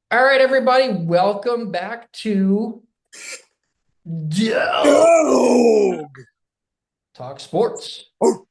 All right, everybody, welcome back to Doe Dog. Talk Sports. Oh,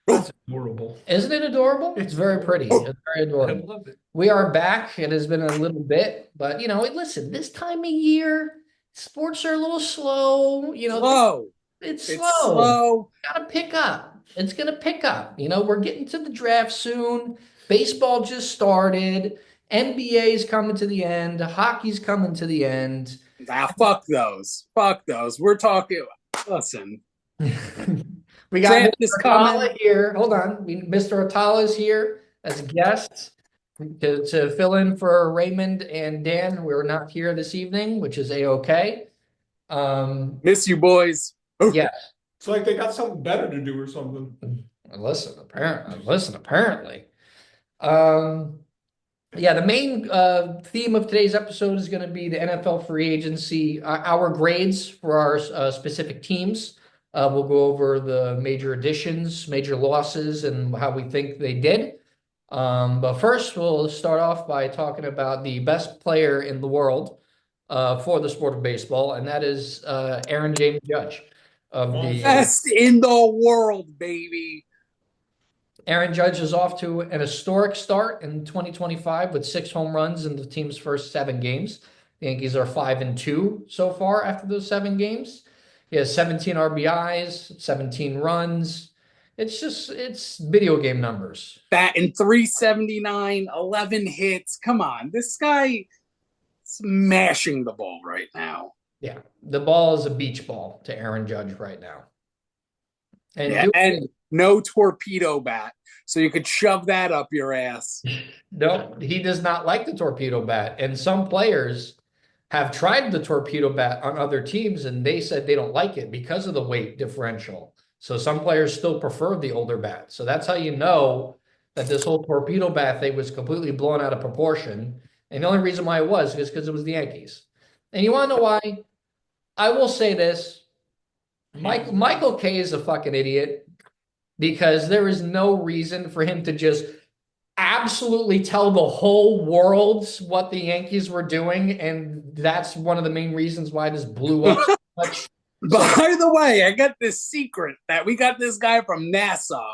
oh, That's adorable. Isn't it adorable? It's very pretty. oh. It's very I adorable. love it. We are back. It has been a little bit, but listen, this time of year, sports are a little slow. Slow. It's It's slow. slow. Gotta pick up. It's gonna pick up. We're getting to the draft soon. Baseball just started. NBA is coming to the end. Hockey's coming to the end. Ah, fuck those. Fuck those. We're talking. Listen, We got draft is Mr. Atala coming. here. Hold on. Mr. Atala is here as a guest to fill in for Raymond and Dan, who are not here this evening, which is a-okay. Um, Miss you, boys. Oh, yeah, It's like they got something better to do or something. apparently. Um, yeah, the main theme of today's episode is going to be the NFL free agency, our grades for our specific teams. We'll go over the major additions, major losses, and how we think they did. But first, we'll start off by talking about the best player in the world for the sport of baseball, and that is Aaron James Judge of the best in the world, baby. Aaron Judge is off to an historic start in 2025 with 6 home runs in the team's first 7 games. The Yankees are 5-2 so far after those 7 games. He has 17 RBIs, 17 runs. It's video game numbers. Batting 379, 11 hits. Come on. This guy smashing the ball right now. Yeah, the ball is a beach ball to Aaron Judge right now. And Yeah, and no torpedo bat. So you could shove that up your ass. no, he does not like the torpedo bat. And some players have tried the torpedo bat on other teams and they said they don't like it because of the weight differential. So some players still prefer the older bat. So that's how you know that this whole torpedo bat thing was completely blown out of proportion. And the only reason why it was is because it was the Yankees. And you want to know why? I will say this. Michael K is a fucking idiot because there is no reason for him to just absolutely tell the whole world what the Yankees were doing, and that's one of the main reasons why this blew up so much. So By the way, I got this secret that we got this guy from NASA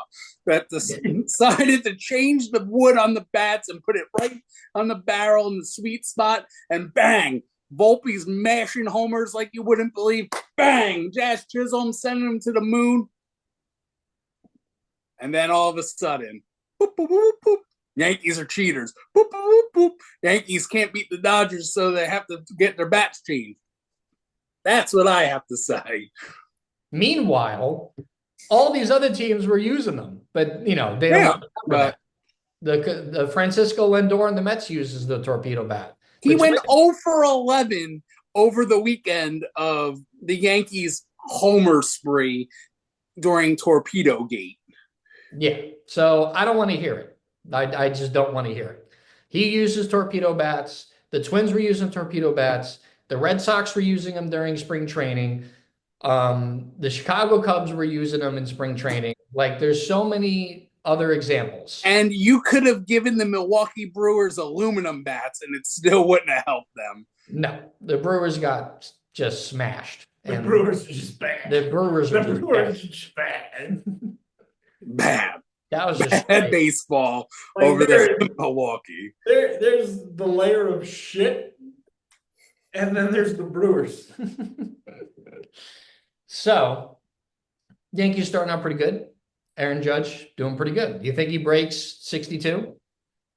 that decided to change the wood on the bats and put it right on the barrel in the sweet spot, and bang, Volpe's mashing homers like you wouldn't believe. Bang, Jazz Chisholm sending him to the moon, and then all of a sudden, boop, boop, boop, boop, Yankees are cheaters. Boop, boop, boop, boop. Yankees can't beat the Dodgers, so they have to get their bats changed. That's what I have to say. meanwhile, all these other teams were using them, but they don't Yeah, want to remember but that. The Francisco Lindor and the Mets uses the torpedo bat. he The went Twins, 0 for 11 over the weekend of the Yankees' homer spree during Torpedo Gate. yeah. So I don't want to hear it. I just don't want to hear it. He uses torpedo bats. The Twins were using torpedo bats. The Red Sox were using them during spring training. The Chicago Cubs were using them in spring training. Like, there's so many other examples. And you could have given the Milwaukee Brewers aluminum bats and it still wouldn't have helped them. No, the Brewers got just smashed, The and Brewers are just bad. the Brewers The are just Brewers bad. are just bad. Bad, That was just bad baseball Like over there in Milwaukee. there's the layer of shit, and then there's the Brewers. so. Yankees starting out pretty good. Aaron Judge doing pretty good. Do you think he breaks 62?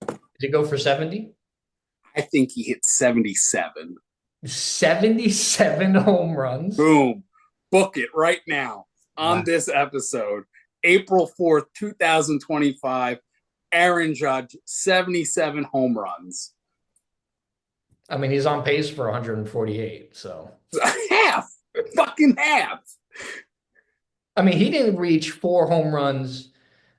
Does he go for 70? I think he hit 77. 77 home runs. Boom. Book it right now on Wow. this episode. April 4th, 2025. Aaron Judge, 77 home runs. I mean, he's on pace for 148. So, Half. Fucking half. I mean, he didn't reach 4 home runs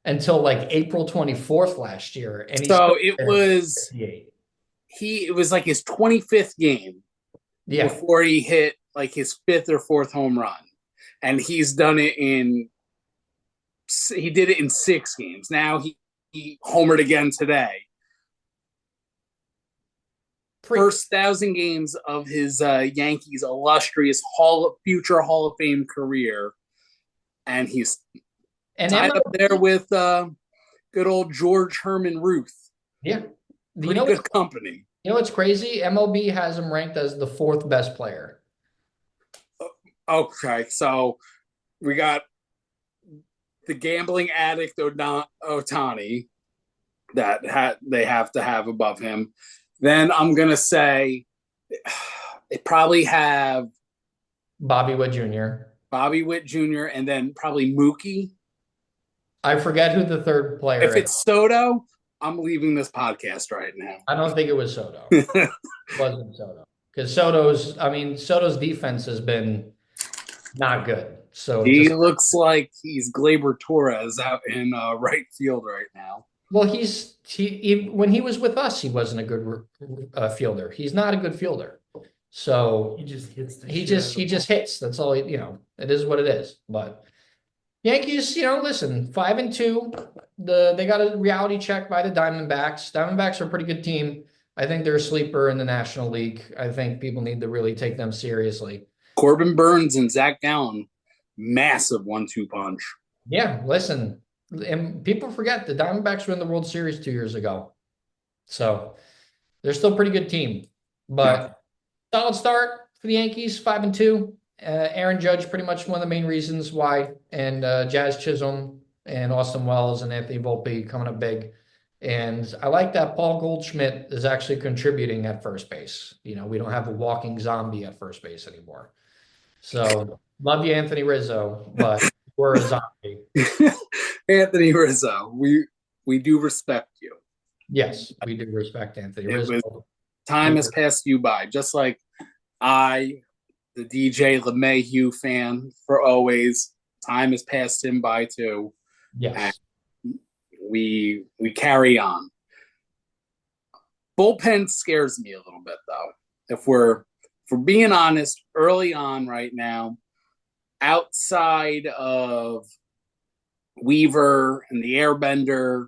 until like April 24th last year. And he's So still it there at was 58. it was like his 25th game Yeah. before he hit like his fifth or fourth home run. And he did it in 6 games. Now he homered again today. first 1,000 games of his Yankees illustrious future Hall of Fame career, and he's tied up there with good old George Herman Ruth. Yeah, pretty good company. You know what's crazy? MLB has him ranked as the 4th best player. Okay, so we got the gambling addict Ohtani that they have to have above him. Then I'm gonna say they probably have Bobby Witt Jr., and then probably Mookie. I forget who the 3rd player is. If it's Soto, I'm leaving this podcast right now. I don't think it was Soto. It wasn't Soto. Because Soto's defense has been not good. So he looks like he's Gleyber Torres out in right field right now. Well, when he was with us, he wasn't a good fielder. He's not a good fielder. So he just hits. He just hits. That's all. It is what it is. But Yankees, listen, 5-2. They got a reality check by the Diamondbacks. Diamondbacks are a pretty good team. I think they're a sleeper in the National League. I think people need to really take them seriously. Corbin Burns and Zach Gallen, massive 1-2 punch. Yeah, listen, and people forget the Diamondbacks were in the World Series 2 years ago. So they're still a pretty good team. But solid start for the Yankees, 5-2. Aaron Judge, pretty much one of the main reasons why. And Jazz Chisholm and Austin Wells and Anthony Volpe coming up big. And I like that Paul Goldschmidt is actually contributing at first base. We don't have a walking zombie at first base anymore. So love you, Anthony Rizzo, but we're a zombie. Anthony Rizzo, we do respect you. Yes, we do respect Anthony Rizzo. Time has passed you by, just like the DJ LeMahieu fan for always. Time has passed him by too. Yes. And we carry on. Bullpen scares me a little bit though. If we're being honest, early on right now, outside of Weaver and the Airbender,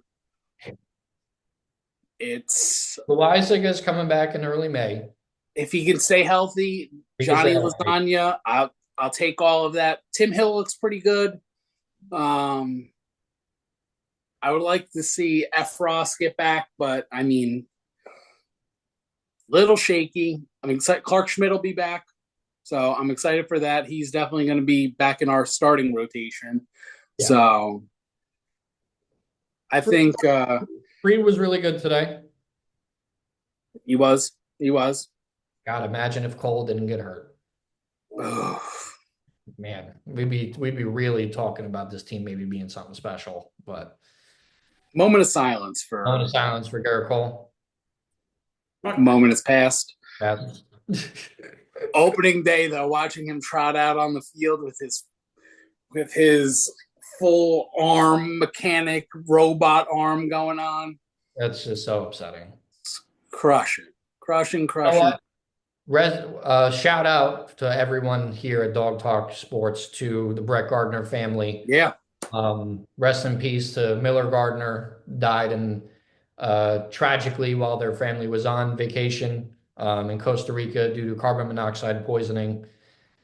it's Loaizaga coming back in early May. If he can stay healthy, Johnny Lasagna, I'll take all of that. Tim Hill looks pretty good. I would like to see Efros get back, but little shaky. I'm excited. Clark Schmidt will be back, so I'm excited for that. He's definitely going to be back in our starting rotation. Yeah. So I think Fried was really good today. He was. God, imagine if Cole didn't get hurt. Man, we'd be really talking about this team maybe being something special. But moment of silence for Garrett Cole. Moment has passed. Opening day though, watching him trot out on the field with his full arm mechanic robot arm going on. That's just so upsetting. Crushing. Shout out to everyone here at Dog Talk Sports, to the Brett Gardner family. Yeah. Rest in peace to Miller Gardner, died tragically while their family was on vacation in Costa Rica due to carbon monoxide poisoning.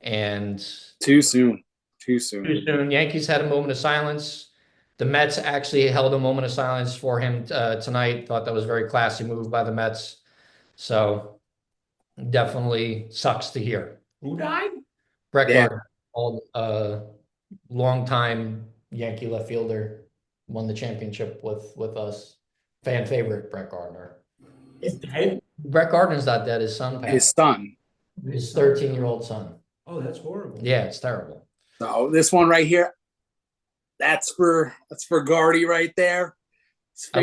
And too soon. Yankees had a moment of silence. The Mets actually held a moment of silence for him tonight. Thought that was a very classy move by the Mets. So definitely sucks to hear. Who died? Brett Gardner, long-time Yankee left fielder, won the championship with us. Fan favorite, Brett Gardner. He's dead? Brett Gardner's not dead. His son passed. His son. His 13-year-old son. Oh, that's horrible. Yeah, it's terrible. So this one right here, that's for Gardy right there. I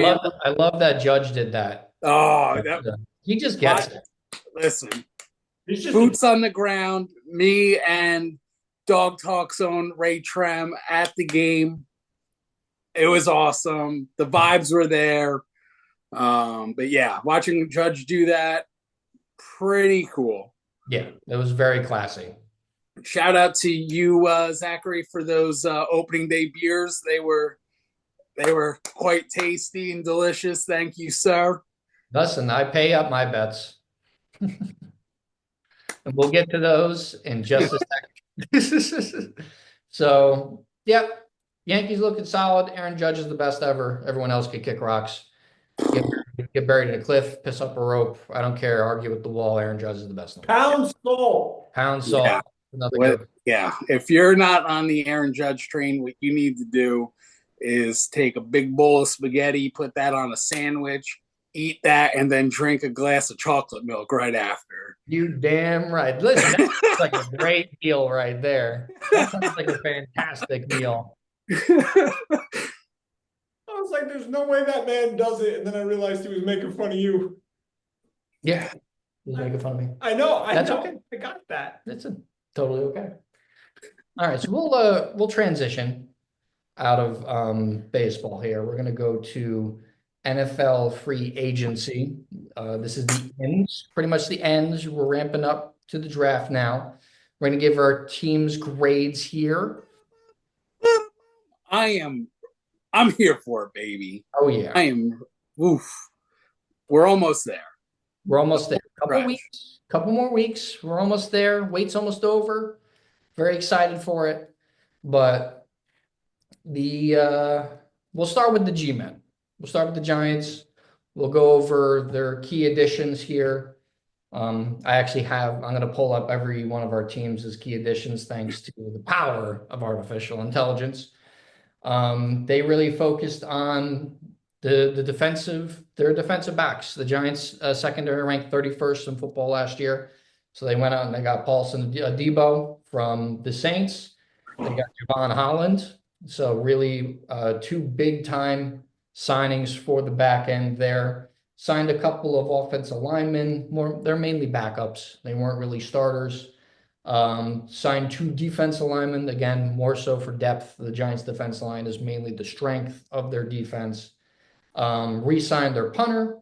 love that Judge did that. Oh, he just gets it. Listen, boots on the ground. Me and Dog Talk's own Ray Trem at the game. It was awesome. The vibes were there. But yeah, watching Judge do that, pretty cool. Yeah, it was very classy. Shout out to you, Zachary, for those opening day beers. They were quite tasty and delicious. Thank you, sir. Listen, I pay up my bets. And we'll get to those in just a second. So, yeah, Yankees looking solid. Aaron Judge is the best ever. Everyone else could kick rocks, get, get buried in a cliff, piss up a rope. I don't care. Argue with the wall. Aaron Judge is the best in the world. Pound salt. Pound Yeah. salt. Another good. Yeah. If you're not on the Aaron Judge train, what you need to do is take a big bowl of spaghetti, put that on a sandwich, eat that, and then drink a glass of chocolate milk right after. You damn right. Listen, that sounds like a great meal right there. That sounds like a fantastic meal. I was like, there's no way that man does it. And then I realized he was making fun of you. Yeah. He's making fun of me. I know. That's know. okay. I got that. That's totally okay. All right, so we'll transition out of baseball here. We're gonna go to NFL free agency. This is the ends, pretty much the ends. We're ramping up to the draft now. We're gonna give our teams grades here. I'm here for it, baby. Oh yeah. We're almost there. We're almost there. Right. Couple more weeks. We're almost there. Wait's almost over. Very excited for it. But we'll start with the G-men. We'll start with the Giants. We'll go over their key additions here. I'm going to pull up every one of our teams as key additions thanks to the power of artificial intelligence. They really focused on their defensive backs. The Giants secondary ranked 31st in football last year. So they went out and they got Paulson Adebo from the Saints. They got Javon Holland. So really two big time signings for the back end there. Signed a couple of offensive linemen. They're mainly backups. They weren't really starters. Signed two defensive linemen, again, more so for depth. The Giants defense line is mainly the strength of their defense. Re-signed their punter,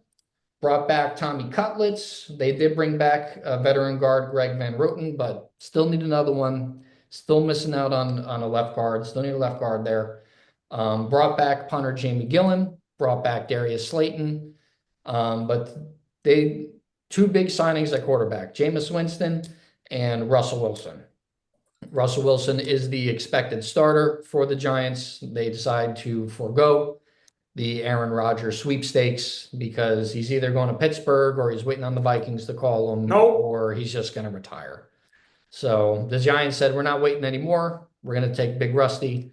brought back Tommy Cutlets. They did bring back a veteran guard, Greg Van Roten, but still need another one. Still missing out on a left guard. Still need a left guard there. Brought back punter Jamie Gillen, brought back Darius Slayton. But two big signings at quarterback, Jameis Winston and Russell Wilson. Russell Wilson is the expected starter for the Giants. They decide to forego the Aaron Rodgers sweepstakes because he's either going to Pittsburgh or he's waiting on the Vikings to call him, or he's just going to retire. So the Giants said, we're not waiting anymore. We're going to take Big Rusty.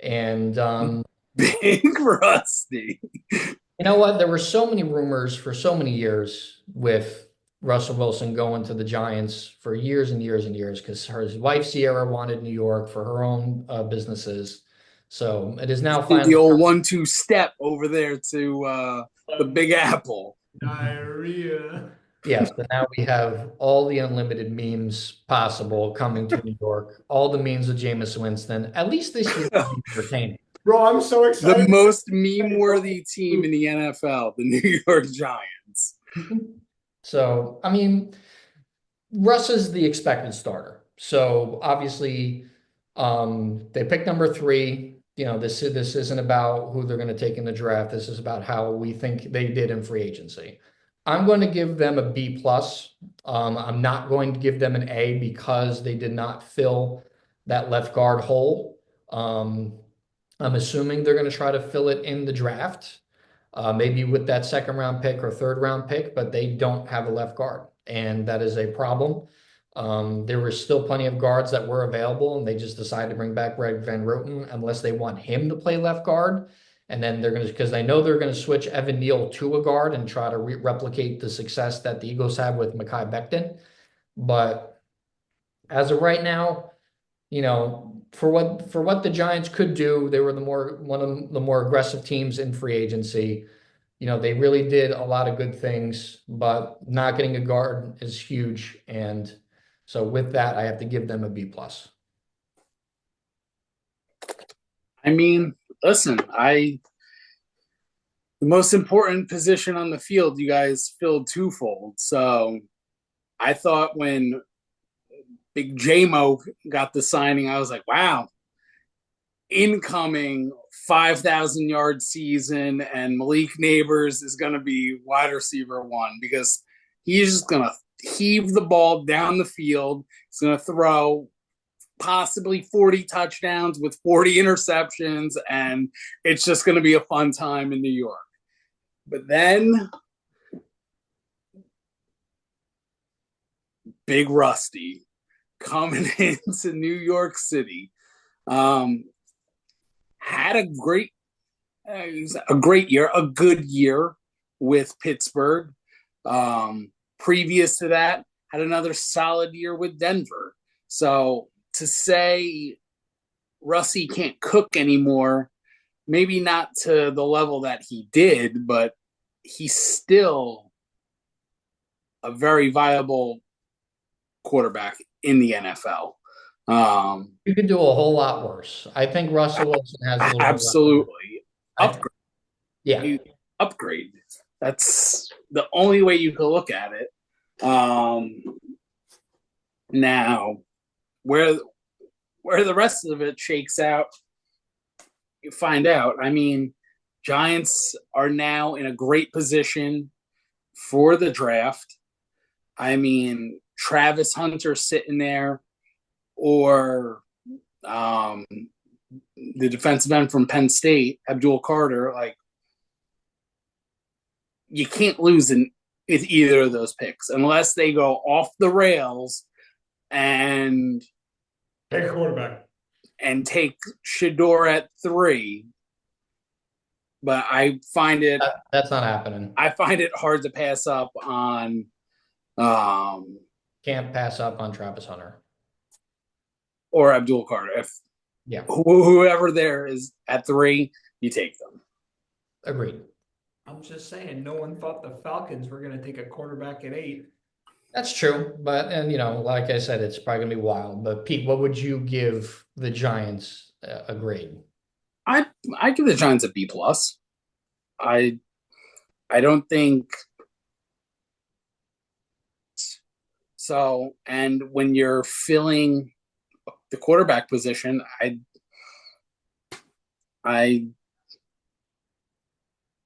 And Big Rusty. You know what? There were so many rumors for so many years with Russell Wilson going to the Giants for years and years and years because his wife Sierra wanted New York for her own businesses. So it is now finally the old 1-2 step over there to the Big Apple. Diarrhea. Yes, but now we have all the unlimited memes possible coming to New York. All the memes of Jameis Winston. At least this year will be entertaining. Bro, I'm so excited. The most meme-worthy team in the NFL, the New York Giants. So, I mean, Russ is the expected starter. So obviously, they picked number 3. You know, this isn't about who they're going to take in the draft. This is about how we think they did in free agency. I'm going to give them a B+. I'm not going to give them an A because they did not fill that left guard hole. I'm assuming they're going to try to fill it in the draft, maybe with that second round pick or third round pick, but they don't have a left guard, and that is a problem. There were still plenty of guards that were available, and they just decided to bring back Greg Van Roten unless they want him to play left guard. And then they're going to, because they know they're going to switch Evan Neal to a guard and try to replicate the success that the Eagles had with Mekhi Becton. But as of right now, you know, for what the Giants could do, they were one of the more aggressive teams in free agency. You know, they really did a lot of good things, but not getting a guard is huge. And so with that, I have to give them a B+. I mean, listen, the most important position on the field, you guys filled twofold. So I thought when Big J-Mo got the signing, I was like, wow, incoming 5,000 yard season, and Malik Neighbors is going to be wide receiver 1 because he's heave the ball down the field. He's going to throw possibly 40 touchdowns with 40 interceptions, and it's just going to be a fun time in New York. But then Big Rusty coming into New York City had a great year, a good year with Pittsburgh. Previous to that, had another solid year with Denver. So to say Russie can't cook anymore, maybe not to the level that he did, but he's still a very viable quarterback in the NFL. You could do a whole lot worse. I think Russell Wilson has a little absolutely upgrade. Yeah, Upgrade. That's the only way you can look at it. Now, where the rest of it shakes out, you find out. I mean, Giants are now in a great position for the draft. I mean, Travis Hunter sitting there, or the defensive end from Penn State, Abdul Carter. Like, you can't lose with either of those picks unless they go off the rails and Take a quarterback and take Shador at 3. But I find it that's not happening. I find it hard to pass up on Can't pass up on Travis Hunter or Abdul Carter. If whoever there is at 3, you take them. Agreed. I'm just saying, no one thought the Falcons were going to take a quarterback at 8. That's true, but like I said, it's probably gonna be wild. But Pete, what would you give the Giants a grade? I give the Giants a B plus. I don't think so. And when you're filling the quarterback position, I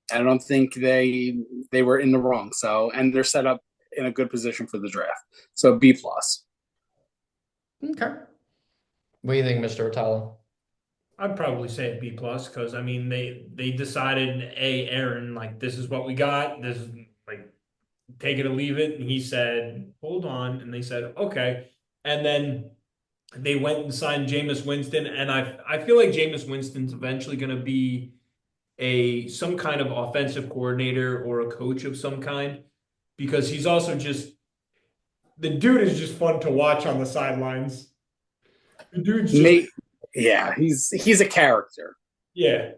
don't think they were in the wrong. So, and they're set up in a good position for the draft. So B plus. Okay. What do you think, Mr. Hatala? I'd probably say a B plus because I mean they decided, Aaron, like this is what we got. This is like take it or leave it. And he said, hold on. And they said, okay. And then they went and signed Jameis Winston. And I feel like Jameis Winston's eventually gonna be some kind of offensive coordinator or a coach of some kind, because he's also just the dude is just fun to watch on the sidelines. The dude's just yeah, he's a character. Yeah.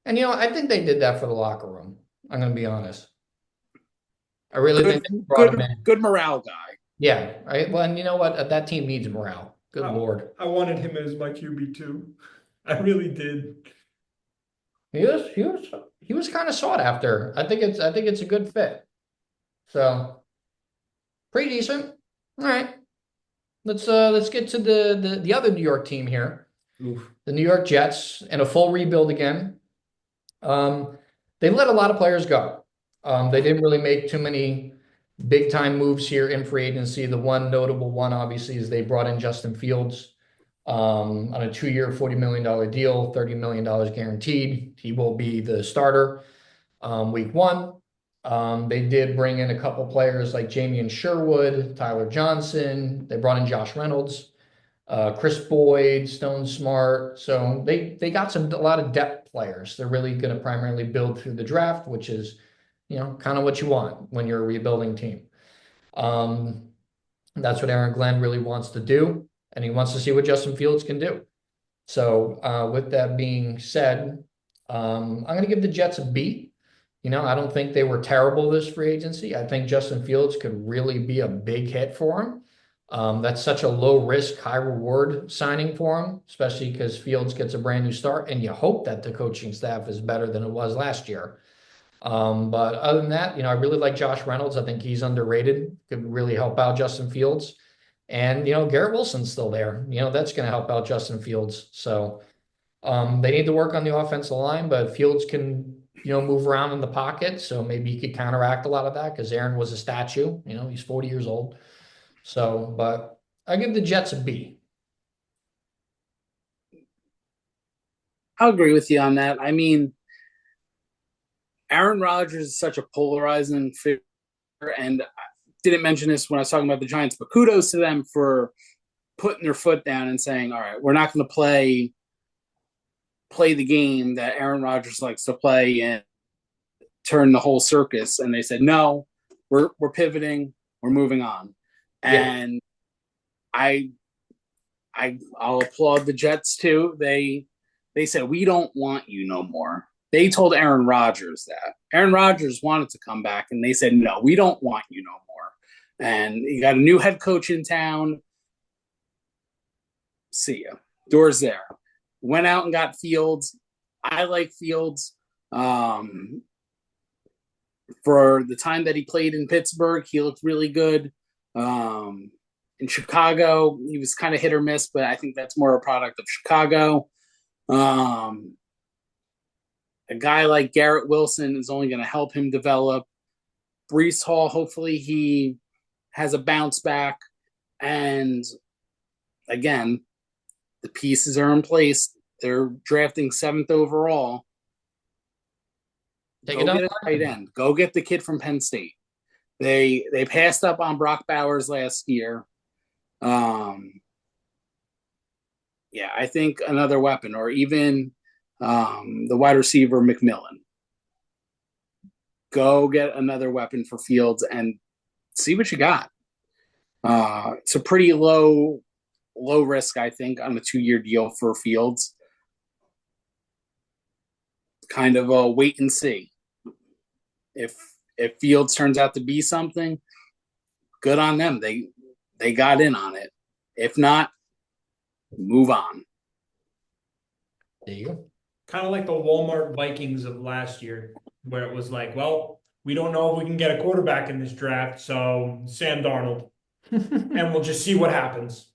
And I think they did that for the locker room. I'm gonna be honest. I really think they brought him in. Good morale guy. Yeah. Right. Well, and you know what? That team needs morale. Good Lord. I wanted him as my QB too. I really did. He was kind of sought after. I think it's a good fit. So pretty decent. All right. Let's get to the other New York team here. Oof. The New York Jets in a full rebuild again. They let a lot of players go. They didn't really make too many big time moves here in free agency. The one notable one, obviously, is they brought in Justin Fields on a 2-year, $40 million deal, $30 million guaranteed. He will be the starter week 1. They did bring in a couple players like Jamie Sherwood, Tyler Johnson. They brought in Josh Reynolds, Chris Boyd, Stone Smart. So they got a lot of depth players. They're really going to primarily build through the draft, which is, kind of what you want when you're a rebuilding team. That's what Aaron Glenn really wants to do, and he wants to see what Justin Fields can do. So with that being said, I'm going to give the Jets a B. I don't think they were terrible this free agency. I think Justin Fields could really be a big hit for him. That's such a low risk, high reward signing for him, especially because Fields gets a brand new start, and you hope that the coaching staff is better than it was last year. But other than that, I really like Josh Reynolds. I think he's underrated. Could really help out Justin Fields. And, Garrett Wilson's still there. That's going to help out Justin Fields. So they need to work on the offensive line, but Fields can move around in the pocket. So maybe he could counteract a lot of that because Aaron was a statue. He's 40 years old. So, but I give the Jets a B. I'll agree with you on that. I mean, Aaron Rodgers is such a polarizing figure, and I didn't mention this when I was talking about the Giants, but kudos to them for putting their foot down and saying, "All right, we're not going to play the game that Aaron Rodgers likes to play and turn the whole circus." And they said, "No, we're pivoting, we're moving on." Yeah. And I I'll applaud the Jets too. They said, "We don't want you no more." They told Aaron Rodgers that. Aaron Rodgers wanted to come back, and they said, "No, we don't want you no more." And you got a new head coach in town. See ya. Doors there. Went out and got Fields. I like Fields. For the time that he played in Pittsburgh, he looked really good. In Chicago, he was kind of hit or miss, but I think that's more a product of Chicago. Um, a guy like Garrett Wilson is only going to help him develop. Brees Hall, hopefully he has a bounce back. And again, the pieces are in place. They're drafting 7th overall. Take Go it up. get a tight end. Go get the kid from Penn State. They passed up on Brock Bowers last year. Yeah, I think another weapon, or even the wide receiver McMillan. Go get another weapon for Fields and see what you got. It's a pretty low risk, I think, on a 2-year deal for Fields. Kind of a wait and see. If Fields turns out to be something, good on them. They got in on it. If not, move on. There you go. Kind of like the Walmart Vikings of last year, where it was like, well, we don't know if we can get a quarterback in this draft, so Sam Darnold, and we'll just see what happens.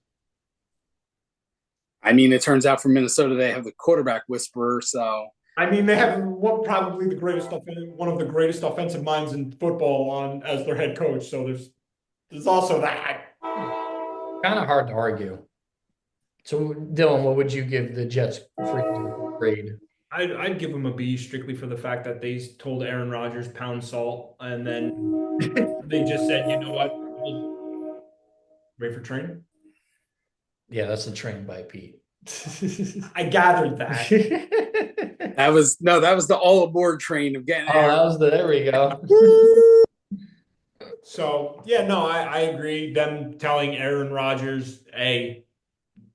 I mean, it turns out for Minnesota they have the quarterback whisperer, so I mean, they have probably one of the greatest offensive minds in football on as their head coach. So there's also that. Kind of hard to argue. So, Dylan, what would you give the Jets for grade? I'd give them a B strictly for the fact that they told Aaron Rodgers pound salt, and then they just said, you know what? Wait for train. Yeah, that's the train by Pete. I gathered that. that was the all aboard train of getting. There we go. So yeah, no, I agree. Them telling Aaron Rodgers, "Hey,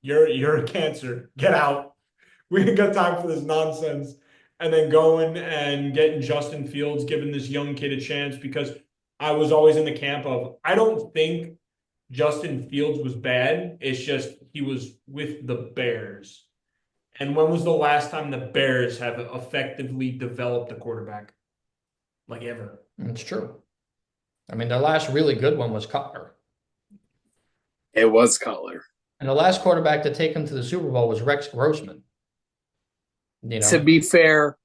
you're a cancer. Get out. We ain't got time for this nonsense." And then going and getting Justin Fields, giving this young kid a chance, because I was always in the camp of, I don't think Justin Fields was bad. It's just he was with the Bears. And when was the last time the Bears have effectively developed a quarterback? Like ever. It's true. I mean, their last really good one was Cutler. It was Cutler. And the last quarterback to take him to the Super Bowl was Rex Grossman. To be fair,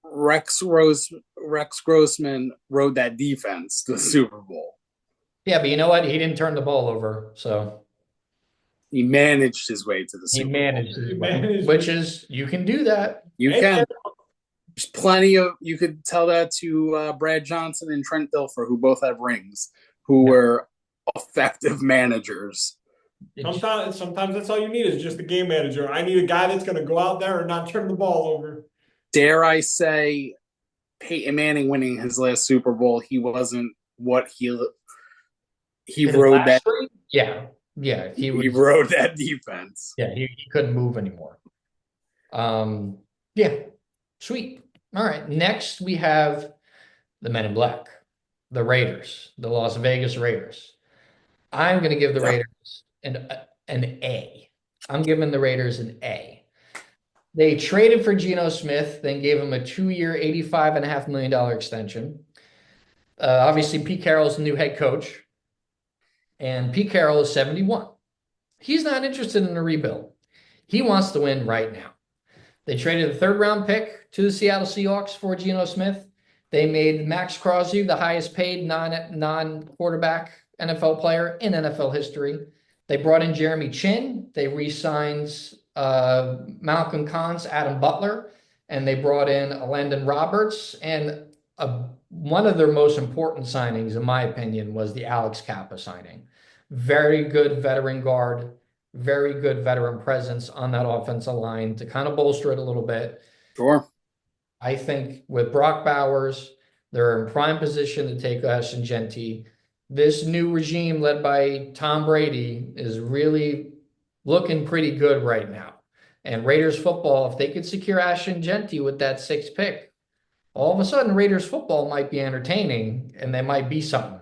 Rex Grossman rode that defense to the Super Bowl. Yeah, but you know what? He didn't turn the ball over, so he managed his way to the Super Bowl. Which is, you can do that. You can. There's plenty of, you could tell that to Brad Johnson and Trent Dilfer, who both have rings, who were effective managers. Sometimes that's all you need is just a game manager. I need a guy that's going to go out there and not turn the ball over. Dare I say, Peyton Manning winning his last Super Bowl, he wasn't what he rode that. Yeah. He rode that defense. Yeah, he couldn't move anymore. Yeah, sweet. All right, next we have the Men in Black, the Raiders, the Las Vegas Raiders. I'm going to give the Raiders an A. I'm giving the Raiders an A. They traded for Geno Smith, then gave him a 2-year, $85.5 million extension. Obviously, Pete Carroll's the new head coach, and Pete Carroll is 71. He's not interested in a rebuild. He wants to win right now. They traded the 3rd-round pick to the Seattle Seahawks for Geno Smith. They made Max Crosby the highest paid non-quarterback NFL player in NFL history. They brought in Jeremy Chin. They re-signed Malcolm Khan's Adam Butler, and they brought in Landon Roberts. And one of their most important signings, in my opinion, was the Alex Kappa signing. Very good veteran guard, very good veteran presence on that offensive line to kind of bolster it a little bit. Sure. I think with Brock Bowers, they're in prime position to take Ashton Genty. This new regime led by Tom Brady is really looking pretty good right now. And Raiders football, if they could secure Ashton Genty with that 6th pick, all of a sudden Raiders football might be entertaining and they might be something.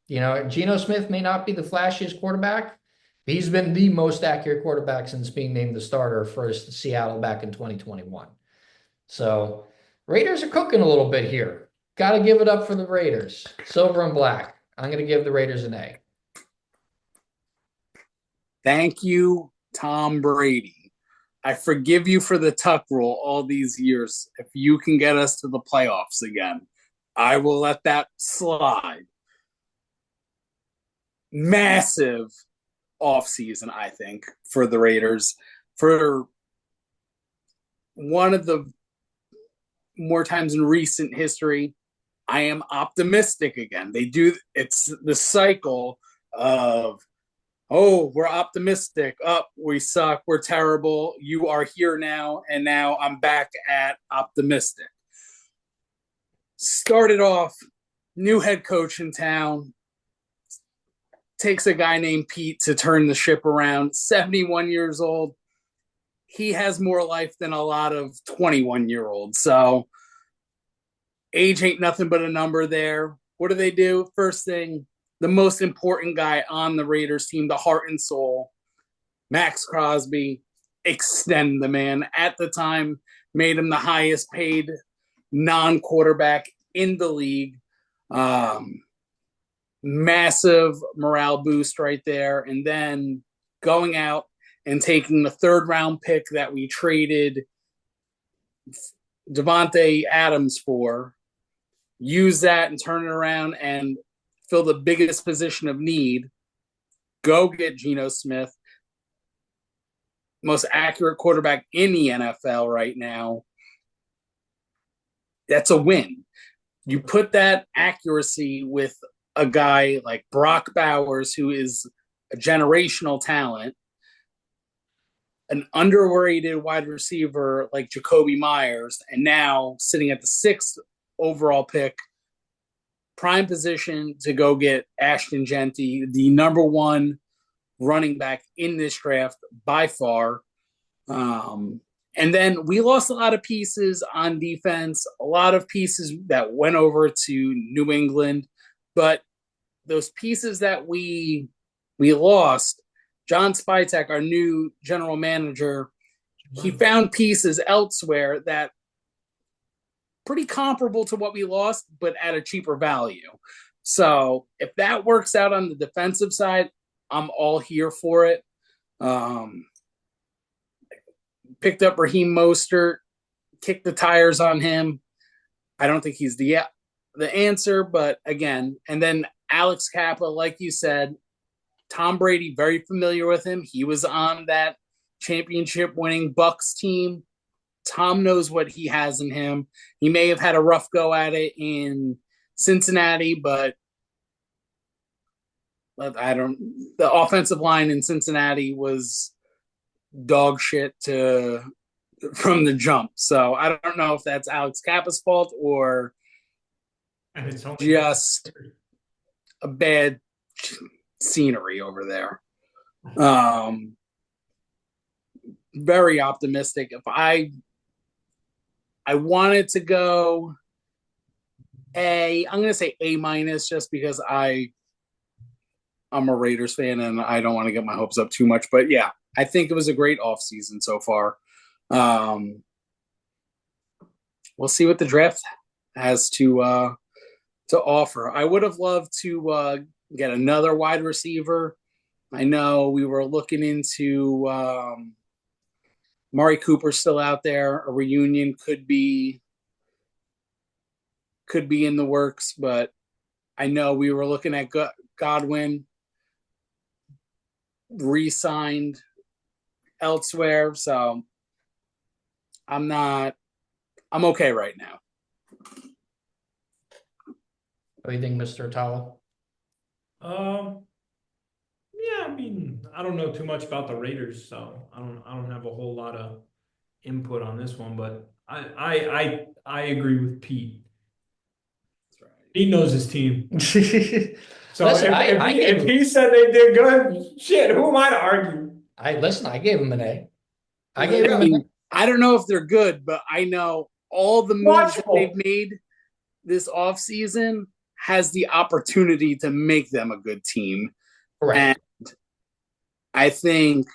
You know, Geno Smith may not be the flashiest quarterback. He's been the most accurate quarterback since being named the starter for Seattle back in 2021. So Raiders are cooking a little bit here. Got to give it up for the Raiders. Silver and black. I'm going to give the Raiders an A. Thank you, Tom Brady. I forgive you for the tuck rule all these years. If you can get us to the playoffs again, I will let that slide. Massive offseason, I think, for the Raiders. For one of the more times in recent history, I am optimistic again. It's the cycle of, oh, we're optimistic. We suck. We're terrible. You are here now. And now I'm back at optimistic. Started off, new head coach in town. Takes a guy named Pete to turn the ship around. 71 years old. He has more life than a lot of 21-year-olds. So age ain't nothing but a number there. What do? First thing, the most important guy on the Raiders team, the heart and soul, Max Crosby, extend the man. At the time, made him the highest paid non-quarterback in the league. Massive morale boost right there. And then going out and taking the 3rd-round pick that we traded Devontae Adams for, use that and turn it around and fill the biggest position of need. Go get Geno Smith, most accurate quarterback in the NFL right now. That's a win. You put that accuracy with a guy like Brock Bowers, who is a generational talent, an underrated wide receiver like Jacoby Myers, and now sitting at the 6th overall pick, prime position to go get Ashton Genty, the number 1 running back in this draft by far. And then we lost a lot of pieces on defense, a lot of pieces that went over to New England. But those pieces that we lost, John Spytek, our new general manager, he found pieces elsewhere that pretty comparable to what we lost, but at a cheaper value. So if that works out on the defensive side, I'm all here for it. Picked up Raheem Mostert, kicked the tires on him. I don't think he's the answer, but again, and then Alex Kappa, like you said, Tom Brady, very familiar with him. He was on that championship-winning Bucs team. Tom knows what he has in him. He may have had a rough go at it in Cincinnati, but the offensive line in Cincinnati was dog shit from the jump. So I don't know if that's Alex Kappa's fault or just a bad scenery over there. Very optimistic. If I wanted to go I'm going to say A- just because I'm a Raiders fan and I don't want to get my hopes up too much. But yeah, I think it was a great offseason so far. We'll see what the draft has to offer. I would have loved to get another wide receiver. I know we were looking into Mari Cooper's still out there. A reunion could be in the works, but I know we were looking at Godwin re-signed elsewhere, so I'm not. I'm okay right now. What do you think, Mr. Hatala? Um, yeah, I mean, I don't know too much about the Raiders, so I don't have a whole lot of input on this one, but I agree with Pete. That's right. Pete knows his team. So Listen, if he said they did good, shit, who am I to argue? I gave him an A. I I gave him an A. mean, I don't know if they're good, but I know all the moves that they've Watchful. made this offseason has the opportunity to make them a good team. And Correct. I think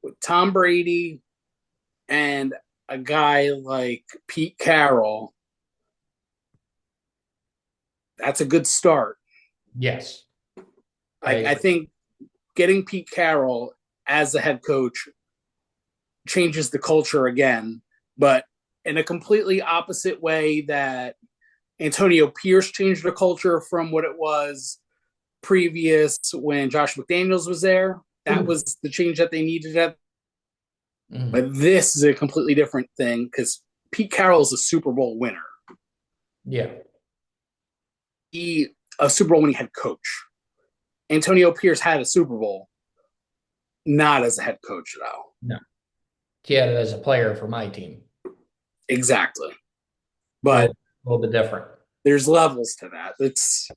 with Tom Brady and a guy like Pete Carroll, that's a good start. Yes. I think getting Pete Carroll as the head coach changes the culture again, but in a completely opposite way that Antonio Pierce changed the culture from what it was previous when Josh McDaniels was there. That was the change that they needed. But this is a completely different thing because Pete Carroll is a Super Bowl winner. Yeah. A Super Bowl winning head coach. Antonio Pierce had a Super Bowl, not as a head coach, though. No. He had it as a player for my team. Exactly. A But little bit different. there's levels to that. It's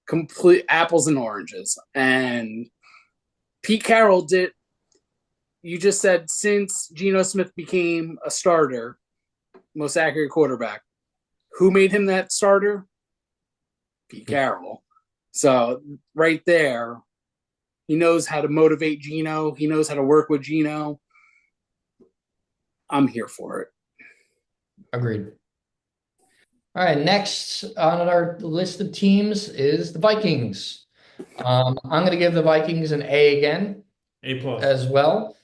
complete apples and oranges. And Pete Carroll did, you just said since Geno Smith became a starter, most accurate quarterback, who made him that starter? Pete Carroll. So right there, he knows how to motivate Geno. He knows how to work with Geno. I'm here for it. Agreed. All right, next on our list of teams is the Vikings. I'm going to give the Vikings an A again A plus. as well.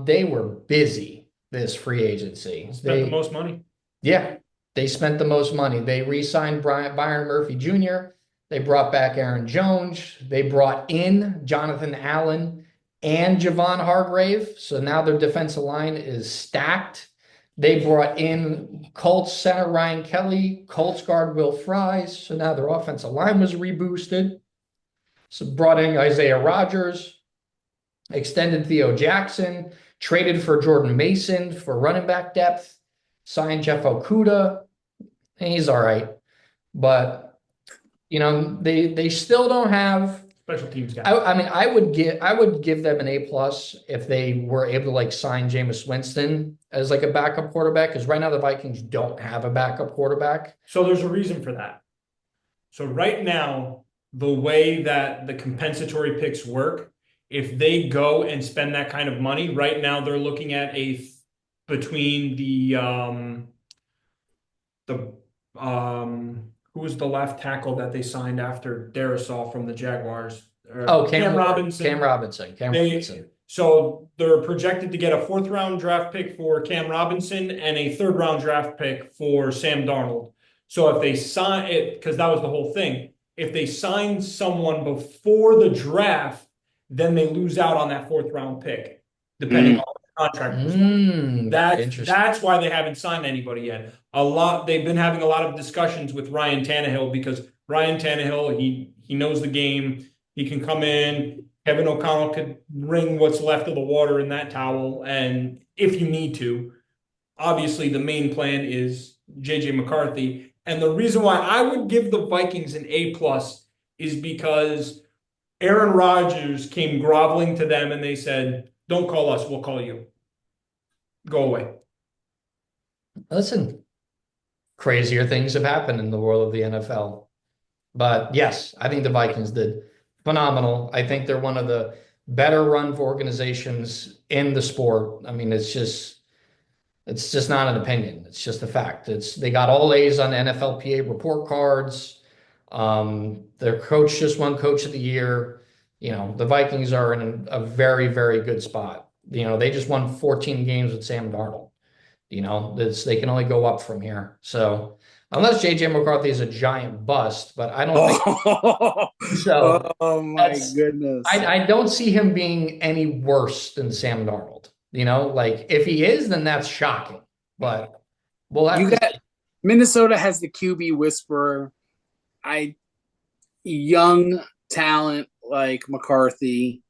They were busy this free agency. Spent the most money. Yeah, they spent the most money. They re-signed Byron Murphy Jr. They brought back Aaron Jones. They brought in Jonathan Allen and Javon Hargrave. So now their defensive line is stacked. They brought in Colts center Ryan Kelly, Colts guard Will Fries. So now their offensive line was reboosted. So brought in Isaiah Rodgers, extended Theo Jackson, traded for Jordan Mason for running back depth, signed Jeff Okuda. And he's all right. But they still don't have Special teams guy. I mean, I would give them an A plus if they were able to like sign Jameis Winston as like a backup quarterback, because right now the Vikings don't have a backup quarterback. So there's a reason for that. So right now, the way that the compensatory picks work, if they go and spend that kind of money, right now they're looking at between the who was the left tackle that they signed after Darisaw from the Jaguars? Cam Robinson. Cam Robinson. So they're projected to get a fourth round draft pick for Cam Robinson and a third round draft pick for Sam Darnold. So if they sign it, because that was the whole thing, if they sign someone before the draft, then they lose out on that fourth round pick, depending on the contract. That's why they haven't signed anybody yet. They've been having a lot of discussions with Ryan Tannehill because Ryan Tannehill, he knows the game. He can come in. Kevin O'Connell could wring what's left of the water in that towel, and if you need to. Obviously, the main plan is JJ McCarthy. And the reason why I would give the Vikings an A plus is because Aaron Rodgers came groveling to them and they said, "Don't call us, we'll call you. Go away." Listen, crazier things have happened in the world of the NFL. But yes, I think the Vikings did phenomenal. I think they're one of the better run organizations in the sport. I mean, it's just not an opinion. It's just a fact. They got all A's on NFLPA report cards. Their coach just won Coach of the Year. The Vikings are in a very, very good spot. They just won 14 games with Sam Darnold. They can only go up from here. So unless JJ McCarthy is a giant bust, but I don't think so. Oh my That's goodness. I don't see him being any worse than Sam Darnold. Like if he is, then that's shocking. But we'll have You to got see. Minnesota has the QB whisperer. I young talent like McCarthy.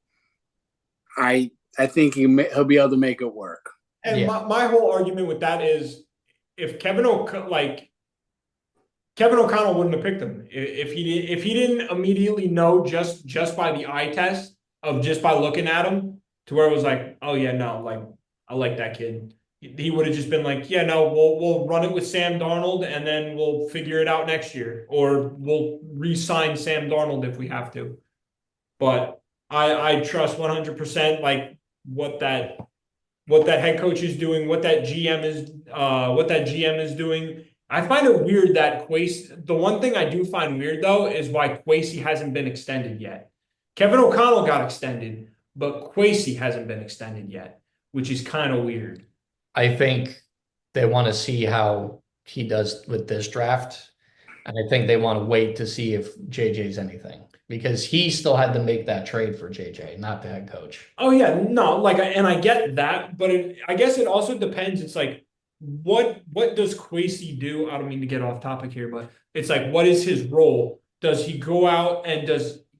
I think he'll be able to make it work. And Yeah. my whole argument with that is if Kevin O'Connell wouldn't have picked him if he didn't immediately know just by the eye test of just by looking at him to where it was like, oh yeah, no, like I like that kid. He would have just been like, yeah, no, we'll run it with Sam Darnold and then we'll figure it out next year, or we'll re-sign Sam Darnold if we have to. But I trust 100% like what that head coach is doing, what that GM is doing. I find it weird that Quasi. The one thing I do find weird though is why Quasi hasn't been extended yet. Kevin O'Connell got extended, but Quasi hasn't been extended yet, which is kind of weird. I think they want to see how he does with this draft. And I think they want to wait to see if JJ's anything because he still had to make that trade for JJ, not the head coach. Oh yeah, no, and I get that, but I guess it also depends. It's like, what does Quasi do? I don't mean to get off topic here, but it's like, what is his role? Does he go out and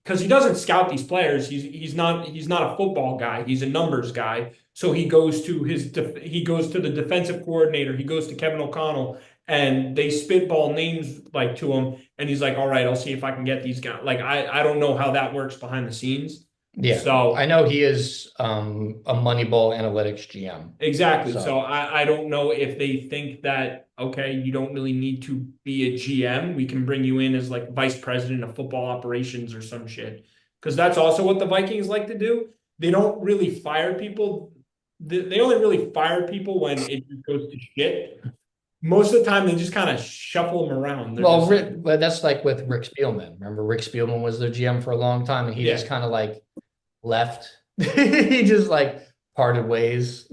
because he doesn't scout these players. He's not a football guy. He's a numbers guy. So he goes to the defensive coordinator. He goes to Kevin O'Connell, and they spitball names like to him, and he's like, all right, I'll see if I can get these guys. Like I don't know how that works behind the scenes. Yeah. So I know he is a Moneyball analytics GM. exactly. So I don't know if they think that, okay, you don't really need to be a GM. We can bring you in as like vice president of football operations or some shit. Because that's also what the Vikings like to do. They don't really fire people. They only really fire people when it goes to shit. Most of the time, they just kind of shuffle them around. Well, but that's like with Rick Spielman. Remember, Rick Spielman was their GM for a long time, and he just kind of like left. He just like parted ways.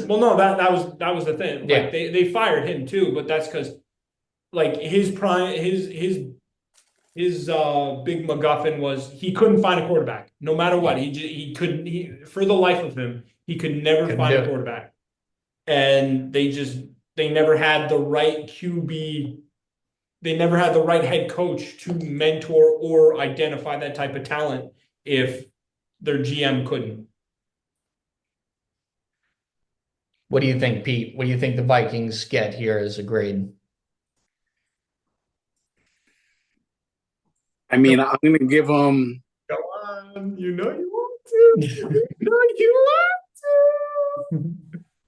Well, no, that was the thing. Like Yeah. they fired him too, but that's because like his prime his big MacGuffin was he couldn't find a quarterback no matter what. He couldn't for the life of him he could never find a quarterback, and they never had the right QB. They never had the right head coach to mentor or identify that type of talent if their GM couldn't. What do you think, Pete? What do you think the Vikings get here as a grade? I mean, I'm going to give them. Go on, you know you want to. You know you want to.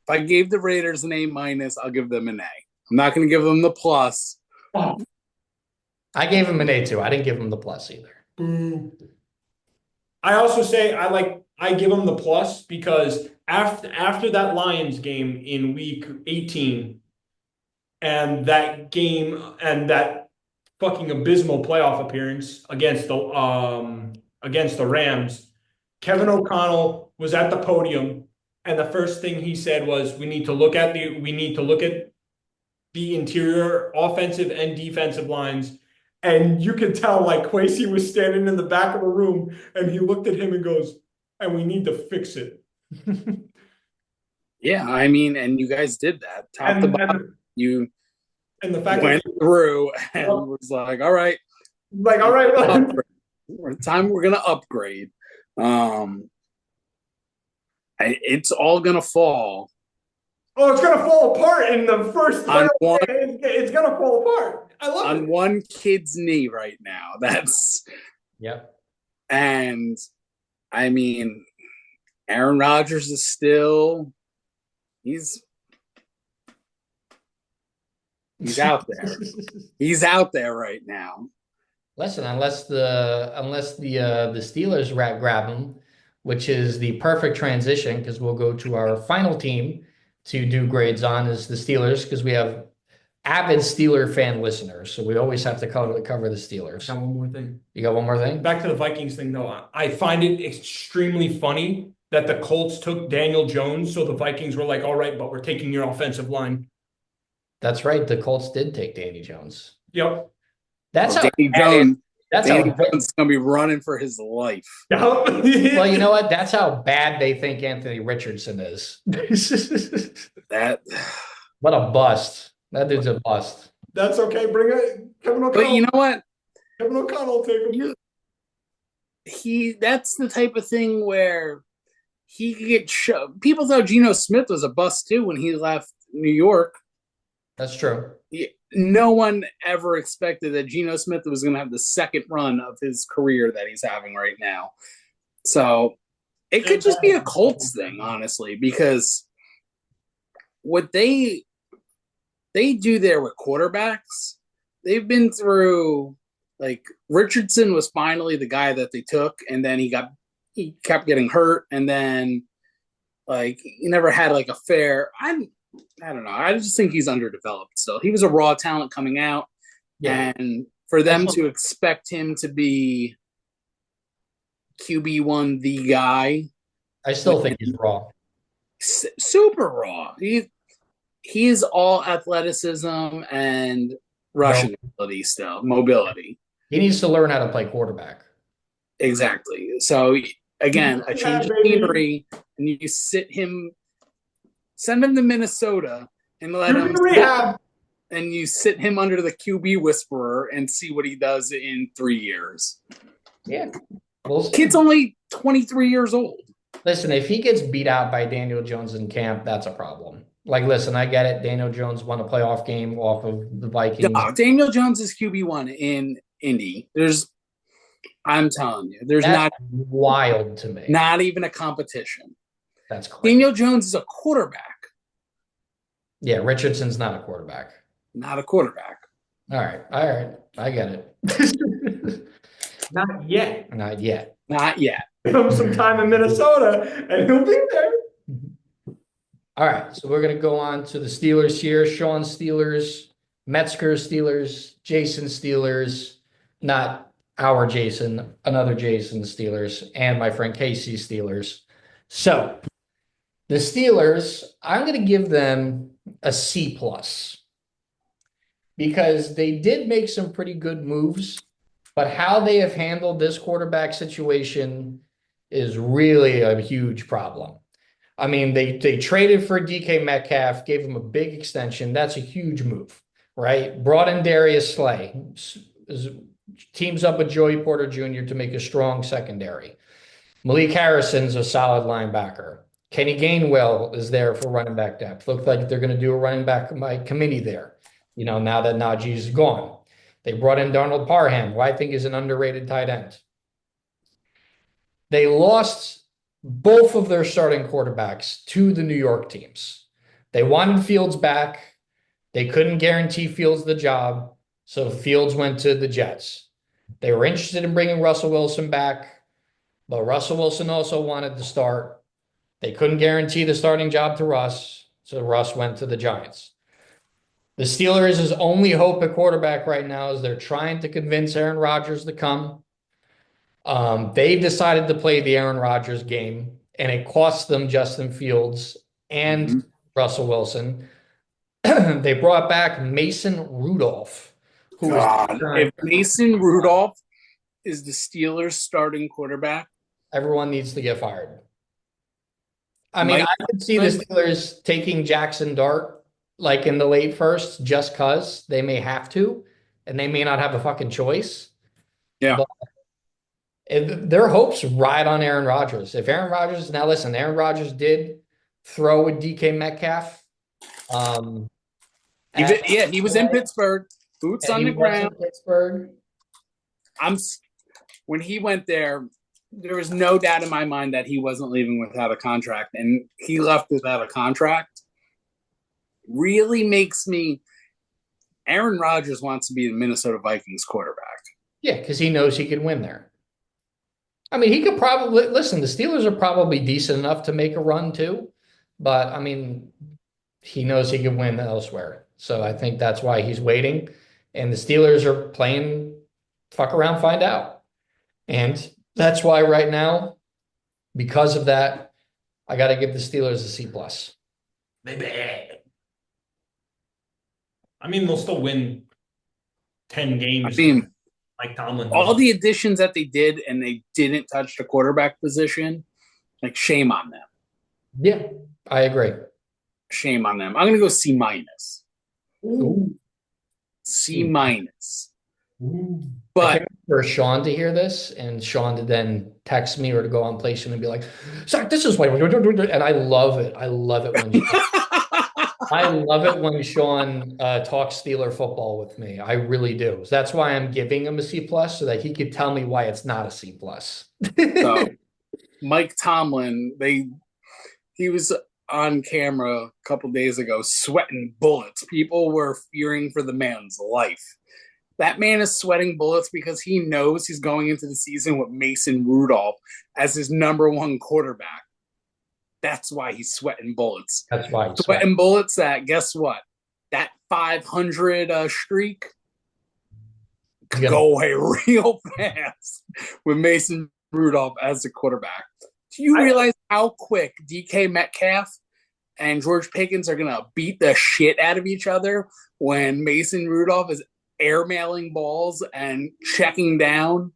If I gave the Raiders an A-, I'll give them an A. I'm not going to give them the plus. Oh, I gave him an A too. I didn't give him the plus either. boo. I also say I give them the plus because after that Lions game in week 18 and that game and that fucking abysmal playoff appearance against the Rams, Kevin O'Connell was at the podium and the first thing he said was we need to look at the interior offensive and defensive lines. And you could tell like Quasi was standing in the back of the room and he looked at him and goes, and we need to fix it. Yeah, I mean, and you guys did that. Top to bottom. You and the fact went through and was like, all right. Like, all right. Time we're going to upgrade. It's all going to fall. Oh, it's going to fall apart in the first it's going to fall apart. I love it. On one kid's knee right now. That's Yep. And I mean, Aaron Rodgers is still he's out there. He's out there right now. Listen, unless the Steelers grab him, which is the perfect transition because we'll go to our final team to do grades on is the Steelers because we have avid Steeler fan listeners, so we always have to cover the Steelers. I got one more thing. You got one more thing? Back to the Vikings thing, though. I find it extremely funny that the Colts took Daniel Jones, so the Vikings were like, all right, but we're taking your offensive line. That's right. The Colts did take Danny Jones. Yep. That's Well, how Danny bad it, Jones. that's Danny how Jones is going to be running for his life. Yep. well, you know what? That's how bad they think Anthony Richardson is. That, What a bust. That dude's a bust. That's okay. Bring it. Kevin but O'Connell. you know what? Kevin O'Connell will take him. That's the type of thing where he could get people thought Geno Smith was a bust too when he left New York. That's true. No one ever expected that Geno Smith was going to have the second run of his career that he's having right now. So it could just be a Colts thing, honestly, because what they do there with quarterbacks, they've been through, like, Richardson was finally the guy that they took, and then he kept getting hurt, and then, like, he never had like a fair. I don't know. I just think he's underdeveloped still. He was a raw talent coming out, Yeah. and for them to expect him to be QB1, the guy, I still think he's raw. super raw. He is all athleticism and rushing ability still, mobility. He needs to learn how to play quarterback. Exactly. So again, a change of scenery, and you send him to Minnesota and let him rehab. And you sit him under the QB whisperer and see what he does in 3 years. Yeah. Well, Kid's only 23 years old. Listen, if he gets beat out by Daniel Jones in camp, that's a problem. Like, listen, I get it. Daniel Jones won a playoff game off of the Vikings. No, Daniel Jones is QB1 in Indy. I'm telling you, that's not wild to me. Not even a competition. That's crazy. Daniel Jones is a quarterback. Yeah, Richardson's not a quarterback. Not a quarterback. All right. I get it. Not yet. Not yet. Not yet. Give him some time in Minnesota, and he'll be there. All right, so we're going to go on to the Steelers here. Sean Steelers, Metzger Steelers, Jason Steelers, not our Jason, another Jason Steelers, and my friend Casey Steelers. So the Steelers, I'm going to give them a C+, because they did make some pretty good moves, but how they have handled this quarterback situation is really a huge problem. I mean, they traded for DK Metcalf, gave him a big extension. That's a huge move, right? Brought in Darius Slay, teams up with Joey Porter Jr. to make a strong secondary. Malik Harrison's a solid linebacker. Kenny Gainwell is there for running back depth. Looks like they're going to do a running back by committee there, now that Najee's gone. They brought in Donald Parham, who I think is an underrated tight end. They lost both of their starting quarterbacks to the New York teams. They wanted Fields back. They couldn't guarantee Fields the job, so Fields went to the Jets. They were interested in bringing Russell Wilson back, but Russell Wilson also wanted to start. They couldn't guarantee the starting job to Russ, so Russ went to the Giants. The Steelers' only hope at quarterback right now is they're trying to convince Aaron Rodgers to come. They've decided to play the Aaron Rodgers game, and it cost them Justin Fields and Russell Wilson. They brought back Mason Rudolph. If Mason Rudolph is the Steelers' starting quarterback, everyone needs to get fired. I mean, I could see the Steelers taking Jackson Dart like in the late first, just because they may have to, and they may not have a fucking choice. Yeah. But their hopes ride on Aaron Rodgers. If Aaron Rodgers, now listen, Aaron Rodgers did throw with DK Metcalf. He was in Pittsburgh, boots on the ground. Pittsburgh. When he went there was no doubt in my mind that he wasn't leaving without a contract, and he left without a contract. Really makes me. Aaron Rodgers wants to be the Minnesota Vikings quarterback. Yeah, because he knows he can win there. I mean, he could probably listen. The Steelers are probably decent enough to make a run too, but I mean, he knows he can win elsewhere. So I think that's why he's waiting. And the Steelers are playing fuck around, find out. And that's why right now, because of that, I got to give the Steelers a C plus. Maybe. I mean, they'll still win 10 I games. mean, Like Tomlin all does. the additions that they did and they didn't touch the quarterback position, like shame on them. Yeah, I agree. Shame on them. I'm going to go C minus. Ooh. C minus. I But can't wait for Sean to hear this and Sean to then text me or to go on PlayStation and be like, Zach, this is why. And I love it. I love it when I love it when Sean talks Steeler football with me. I really do. So that's why I'm giving him a C plus so that he could tell me why it's not a C plus. so Mike Tomlin, he was on camera a couple days ago sweating bullets. People were fearing for the man's life. That man is sweating bullets because he knows he's going into the season with Mason Rudolph as his number one quarterback. That's why he's sweating bullets. That's why he's Sweating bullets that, guess what? That 500 streak could go away real fast with Mason Rudolph as the quarterback. Do you realize how quick DK Metcalf and George Pickens are going to beat the shit out of each other when Mason Rudolph is airmailing balls and checking down?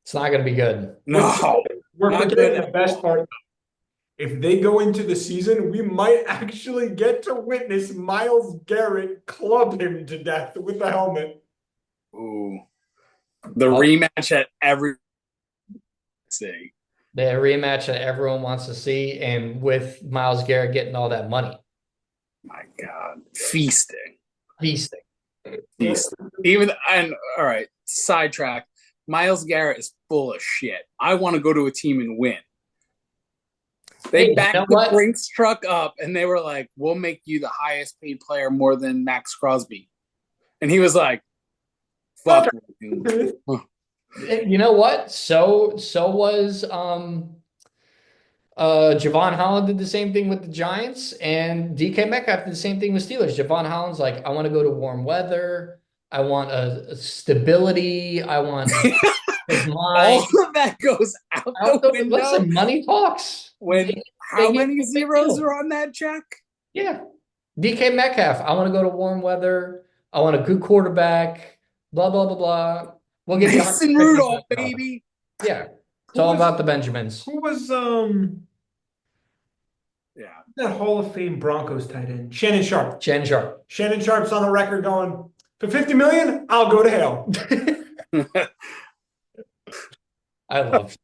It's not going to be good. No. We're forgetting the best part. If they go into the season, we might actually get to witness Myles Garrett club him to death with the helmet. Ooh. The rematch that everyone see. The rematch that everyone wants to see, and with Myles Garrett getting all that money. My God. Feasting. Feasting. Even, and all right, sidetrack. Myles Garrett is full of shit. I want to go to a team and win. They backed the Brinks truck up and they were like, we'll make you the highest paid player more than Max Crosby. And he was like, fuck. You know what? So was Javon Holland did the same thing with the Giants, and DK Metcalf did the same thing with Steelers. Javon Holland's like, I want to go to warm weather. I want a stability. I want all of that goes out the window. Listen, money talks. How many zeros are on that check? Yeah. DK Metcalf, I want to go to warm weather. I want a good quarterback. Blah, blah, blah, blah. We'll give Mason Rudolph, baby. Yeah. It's all about the Benjamins. Who was that Hall of Fame Broncos tight end? Shannon Sharp. Shannon Sharp's on the record going, for $50 million, I'll go to hell. I love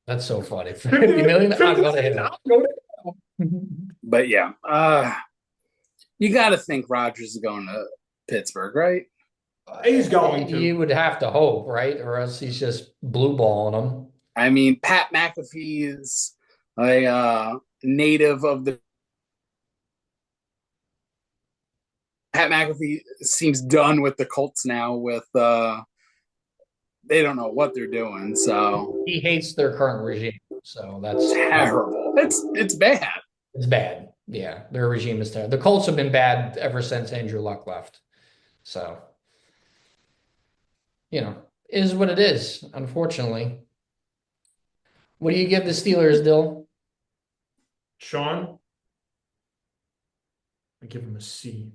that's so funny. For $50 million, I'll go to hell. But yeah, you got to think Rodgers is going to Pittsburgh, right? He's going to. You would have to hope, right? Or else he's just blue balling them. I mean, Pat McAfee is a native of the. Pat McAfee seems done with the Colts now. With they don't know what they're doing, so he hates their current regime. So that's terrible. It's bad. It's bad. Yeah, their regime is terrible. The Colts have been bad ever since Andrew Luck left. So, is what it is, unfortunately. What do you give the Steelers, Dill? Sean? I give him a C.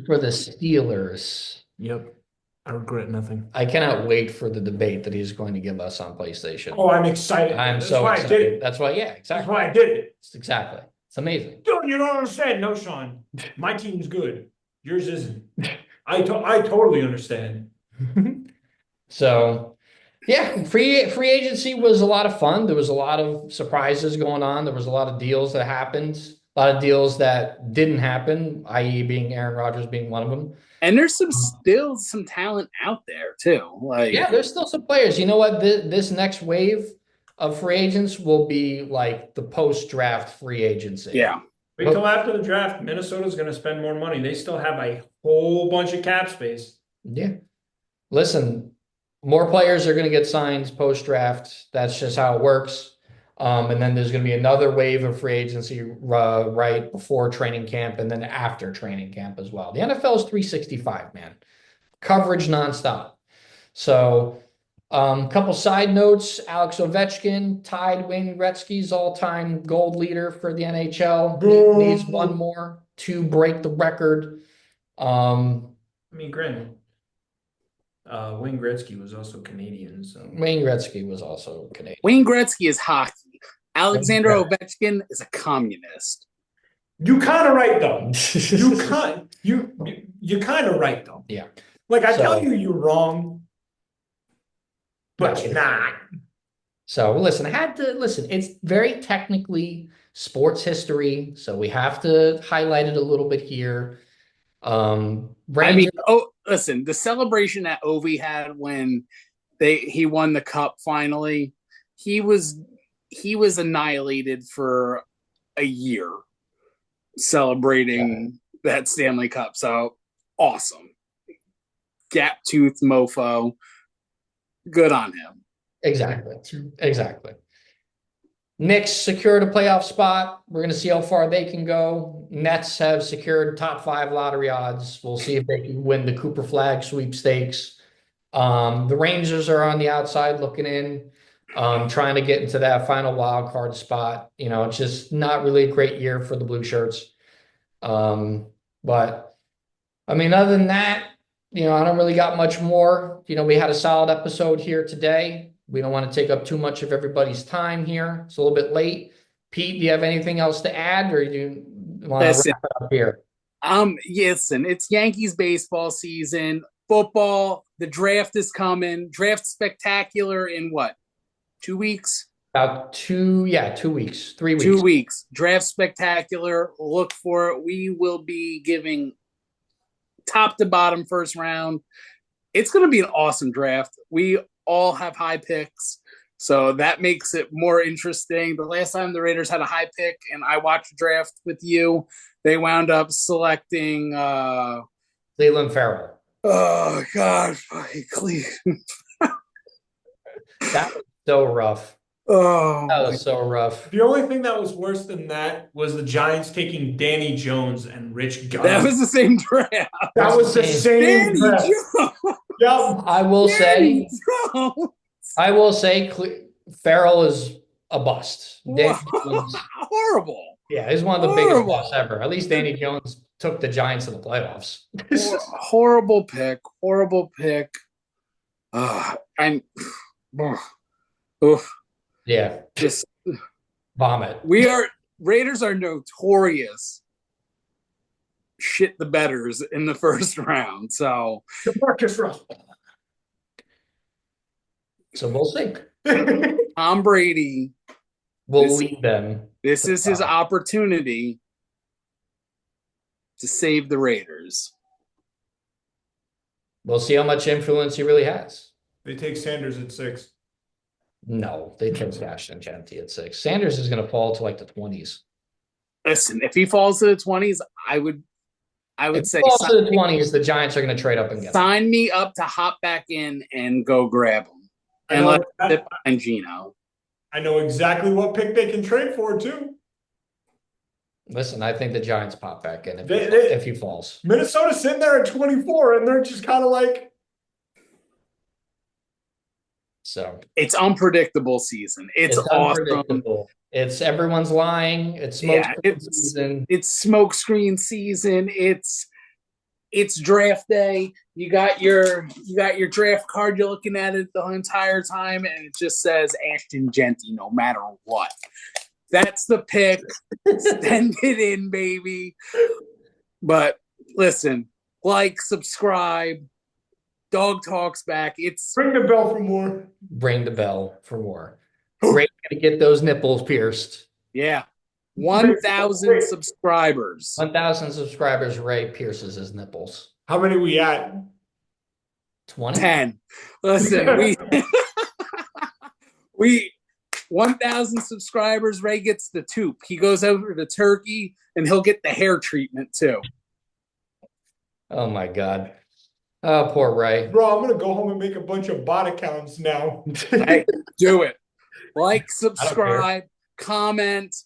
For the Steelers. Yep. I regret nothing. I cannot wait for the debate that he's going to give us on PlayStation. Oh, I'm excited. That's so excited. I did it. That's why, yeah, exactly. That's why I did it. Exactly. It's amazing. Dude, you don't understand. No, Sean. My team's good. Yours isn't. I totally understand. So, yeah, free agency was a lot of fun. There was a lot of surprises going on. There was a lot of deals that happened. A lot of deals that didn't happen, i.e. being Aaron Rodgers being one of them. And there's still some talent out there too. Yeah, there's still some players. You know what? This next wave of free agents will be like the post-draft free agency. Yeah. Wait till after the draft. Minnesota's going to spend more money. They still have a whole bunch of cap space. Yeah. Listen, more players are going to get signed post-draft. That's just how it works. And then there's going to be another wave of free agency right before training camp and then after training camp as well. The NFL is 365, man. Coverage nonstop. So Couple side notes. Alex Ovechkin tied Wayne Gretzky's all-time gold leader for the NHL. Needs one more to break the record. I mean, granted, Wayne Gretzky was also Canadian, so Wayne Gretzky was also Canadian. Wayne Gretzky is hockey. Alexander Ovechkin is a communist. you kind of right though. You kind of right though. Yeah. Like I tell you, you're wrong, but you're not. So listen, I had to listen. It's very technically sports history, so we have to highlight it a little bit here. Listen, the celebration that Ovi had when he won the cup finally, he was annihilated for a year celebrating that Stanley Cup. So awesome. Gap tooth mofo. Good on him. Exactly. Knicks secured a playoff spot. We're going to see how far they can go. Nets have secured top 5 lottery odds. We'll see if they can win the Cooper Flag sweepstakes. The Rangers are on the outside looking in, trying to get into that final wild card spot. It's just not really a great year for the Blue Shirts. But I mean, other than that, I don't really got much more. We had a solid episode here today. We don't want to take up too much of everybody's time here. It's a little bit late. Pete, do you have anything else to add, or do you want to wrap it up here? Listen, it's Yankees baseball season. Football, the draft is coming. Draft spectacular in what? 2 weeks? About 2 weeks, 3 weeks. 2 weeks. Draft spectacular. Look for it. We will be giving top to bottom first round. It's going to be an awesome draft. We all have high picks, so that makes it more interesting. The last time the Raiders had a high pick and I watched the draft with you, they wound up selecting Cleveland Farrell. Oh God, Cleveland. That was so rough. Oh, that was so rough. The only thing that was worse than that was the Giants taking Danny Jones and Rich Gunn. That was the same draft. That was the same draft. Yep. I will say, Farrell is a bust. Horrible. Yeah, he's one of the biggest busts ever. At least Danny Jones took the Giants to the playoffs. Horrible pick. Yeah. Just vomit. Raiders are notorious shit the betters in the first round. So we'll see. Tom Brady will lead them. This is his opportunity to save the Raiders. We'll see how much influence he really has. They take Sanders at 6. No, they take Ashton Genty at 6. Sanders is going to fall to like the 20s. Listen, if he falls to the 20s, I would say falls to the 20s, the Giants are going to trade up and get him. Sign me up to hop back in and go grab him. And let it find Gino. I know exactly what pick they can trade for too. Listen, I think the Giants pop back in if he falls. Minnesota's sitting there at 24, and they're just kind of like. So it's unpredictable season. It's awesome. It's everyone's lying. It's smoke season. It's smoke screen season. It's draft day. You got your draft card. You're looking at it the entire time, and it just says Ashton Genty no matter what. That's the pick. Send it in, baby. But listen, subscribe. Dog Talks back. Ring the bell for more. Ring the bell for more. Great to get those nipples pierced. Yeah. 1,000 subscribers. 1,000 subscribers. Ray pierces his nipples. How many we at? 20? 10. Listen, we 1,000 subscribers. Ray gets the toop. He goes over to Turkey and he'll get the hair treatment too. Oh my God. Oh, poor Ray. Bro, I'm going to go home and make a bunch of bot accounts now. Hey, do it. Subscribe, comment.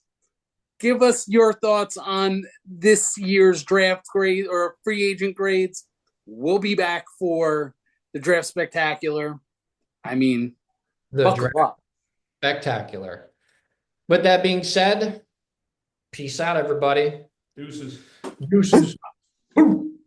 Give us your thoughts on this year's draft grade or free agent grades. We'll be back for the draft spectacular. I mean, The buckle draft, up. spectacular. With that being said, peace out, everybody. Deuces. Deuces. Boom.